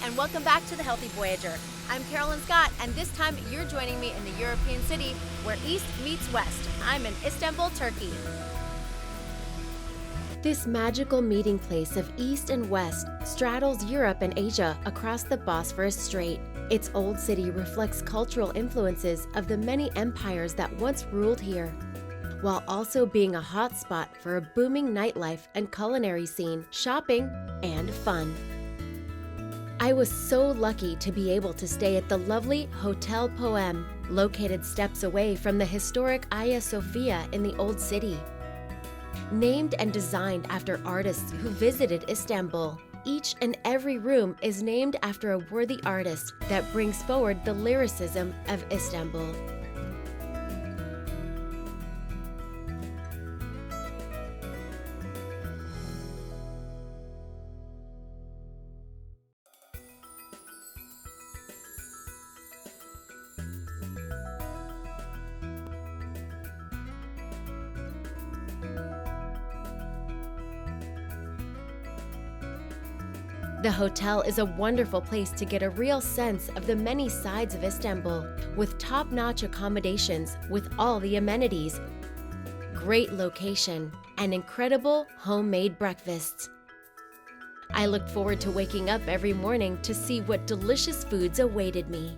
and welcome back to the Healthy Voyager. I'm Carolyn Scott, and this time you're joining me in the European city where East meets West. I'm in Istanbul, Turkey. This magical meeting place of East and West straddles Europe and Asia across the Bosphorus Strait. Its old city reflects cultural influences of the many empires that once ruled here, while also being a hotspot for a booming nightlife and culinary scene, shopping, and fun. I was so lucky to be able to stay at the lovely Hotel Poem, located steps away from the historic Aya Sofia in the Old City. Named and designed after artists who visited Istanbul, each and every room is named after a worthy artist that brings forward the lyricism of Istanbul. The hotel is a wonderful place to get a real sense of the many sides of Istanbul, with top-notch accommodations with all the amenities, great location, and incredible homemade breakfasts. I looked forward to waking up every morning to see what delicious foods awaited me.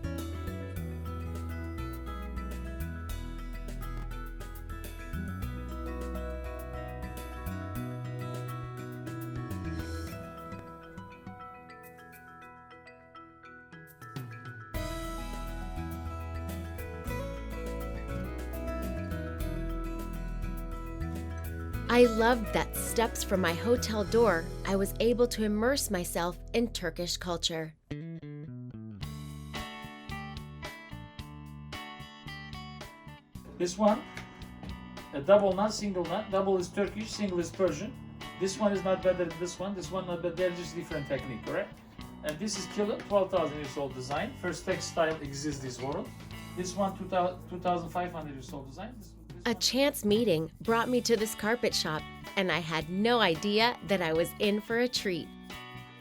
I loved that steps from my hotel door, I was able to immerse myself in Turkish culture. This one, a double not single not. Double is Turkish, single is Persian. This one is not better than this one not better. They're just different technique, correct? And this is killer, 12,000 years old design. First textile exists this world. This one, 2,500 years old design. A chance meeting brought me to this carpet shop, and I had no idea that I was in for a treat.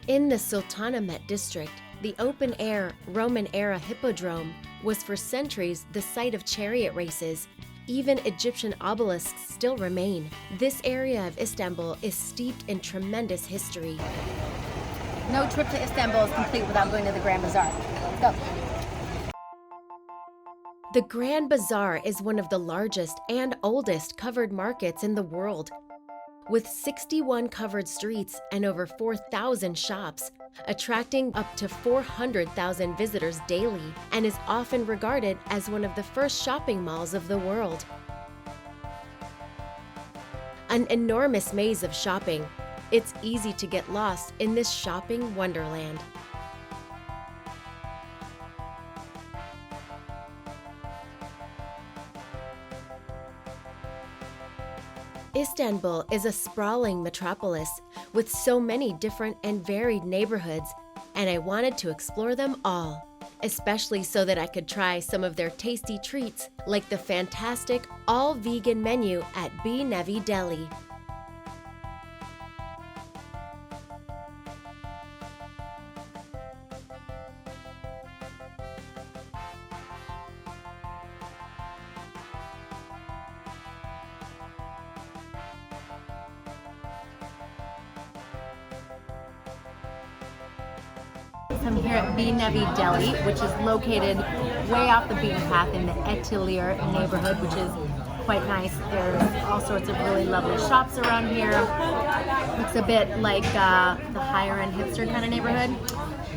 In the Sultanahmet district, the open-air Roman-era hippodrome was for centuries the site of chariot races. Even Egyptian obelisks still remain. This area of Istanbul is steeped in tremendous history. No trip to Istanbul is complete without going to the Grand Bazaar. Let's go. The Grand Bazaar is one of the largest and oldest covered markets in the world, with 61 covered streets and over 4,000 shops, attracting up to 400,000 visitors daily, and is often regarded as one of the first shopping malls of the world. An enormous maze of shopping. It's easy to get lost in this shopping wonderland. Istanbul is a sprawling metropolis with so many different and varied neighborhoods, and I wanted to explore them all, especially so that I could try some of their tasty treats like the fantastic all-vegan menu at Bir Nevi Deli. I'm here at Bir Nevi Deli, which is located way off the beaten path in the Etilir neighborhood, which is quite nice. There's all sorts of really lovely shops around here. Looks a bit like the higher-end hipster kind of neighborhood,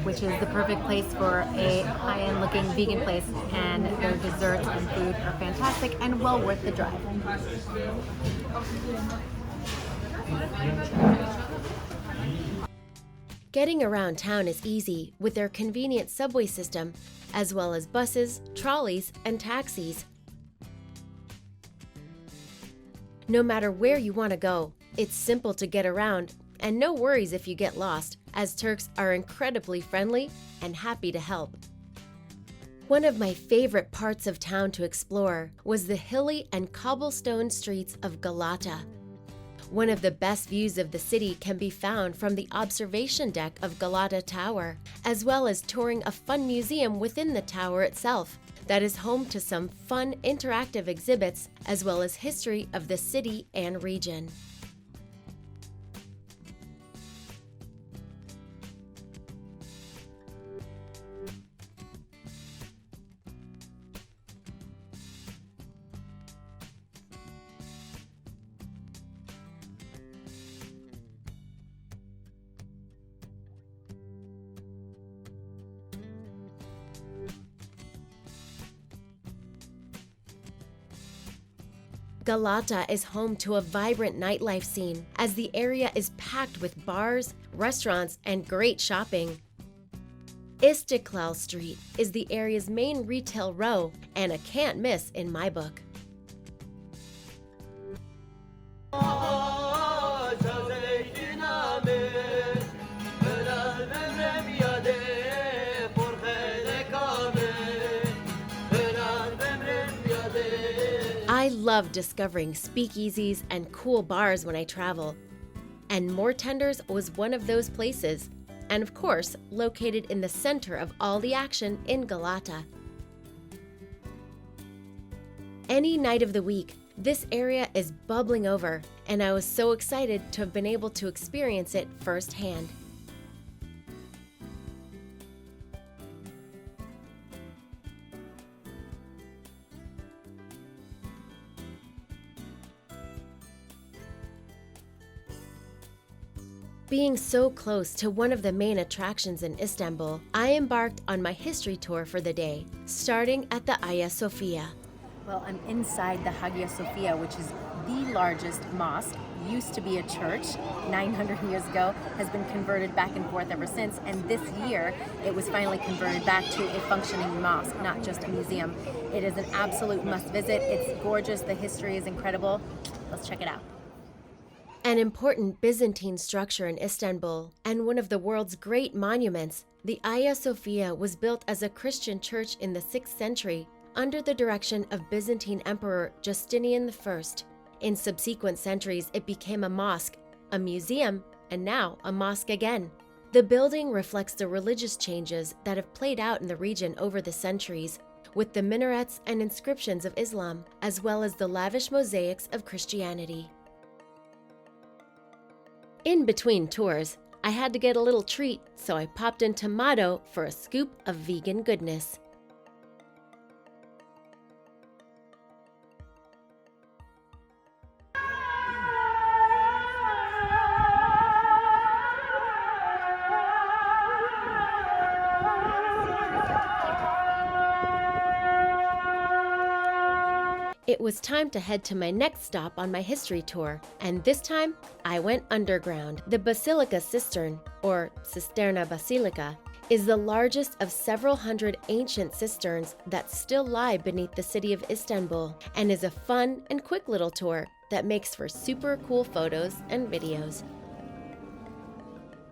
which is the perfect place for a high-end looking vegan place, and their desserts and food are fantastic and well worth the drive. Getting around town is easy with their convenient subway system, as well as buses, trolleys, and taxis. No matter where you want to go, it's simple to get around, and no worries if you get lost, as Turks are incredibly friendly and happy to help. One of my favorite parts of town to explore was the hilly and cobblestone streets of Galata. One of the best views of the city can be found from the observation deck of Galata Tower, as well as touring a fun museum within the tower itself that is home to some fun interactive exhibits, as well as history of the city and region. Galata is home to a vibrant nightlife scene, as the area is packed with bars, restaurants, and great shopping. Istiklal Street is the area's main retail row and a can't miss in my book. I love discovering speakeasies and cool bars when I travel, and Mortenders was one of those places, and of course, located in the center of all the action in Galata. Any night of the week, this area is bubbling over, and I was so excited to have been able to experience it firsthand. Being so close to one of the main attractions in Istanbul, I embarked on my history tour for the day, starting at the Aya Sofia. Well, I'm inside the Hagia Sophia, which is the largest mosque. Used to be a church 900 years ago, has been converted back and forth ever since, and this year it was finally converted back to a functioning mosque, not just a museum. It is an absolute must visit. It's gorgeous, the history is incredible. Let's check it out. An important Byzantine structure in Istanbul and one of the world's great monuments, the Hagia Sophia was built as a Christian church in the 6th century under the direction of Byzantine Emperor Justinian I. In subsequent centuries, it became a mosque, a museum, and now a mosque again. The building reflects the religious changes that have played out in the region over the centuries, with the minarets and inscriptions of Islam, as well as the lavish mosaics of Christianity. In between tours, I had to get a little treat, so I popped into Mado for a scoop of vegan goodness. It was time to head to my next stop on my history tour, and this time I went underground. The Basilica Cistern, or Sisterna Basilica, is the largest of several hundred ancient cisterns that still lie beneath the city of Istanbul, and is a fun and quick little tour that makes for super cool photos and videos.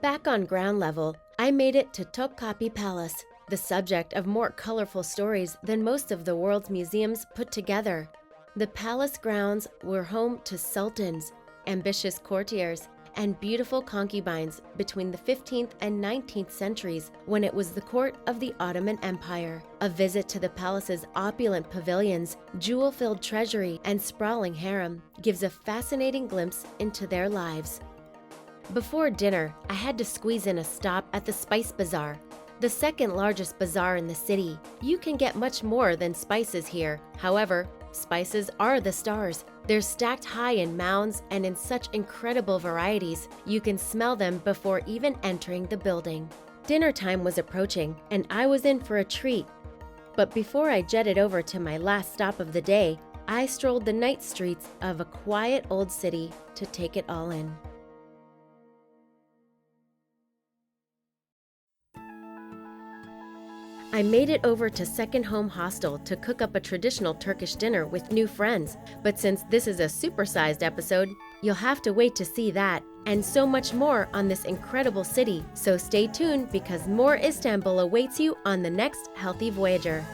Back on ground level, I made it to Topkapi Palace, the subject of more colorful stories than most of the world's museums put together. The palace grounds were home to sultans, ambitious courtiers, and beautiful concubines between the 15th and 19th centuries, when it was the court of the Ottoman Empire. A visit to the palace's opulent pavilions, jewel-filled treasury, and sprawling harem gives a fascinating glimpse into their lives. Before dinner, I had to squeeze in a stop at the Spice Bazaar, the second largest bazaar in the city. You can get much more than spices here. However, spices are the stars. They're stacked high in mounds and in such incredible varieties, you can smell them before even entering the building. Dinner time was approaching, and I was in for a treat. But before I jetted over to my last stop of the day, I strolled the night streets of a quiet old city to take it all in. I made it over to Second Home Hostel to cook up a traditional Turkish dinner with new friends, but since this is a supersized episode, you'll have to wait to see that, and so much more on this incredible city, so stay tuned because more Istanbul awaits you on the next Healthy Voyager.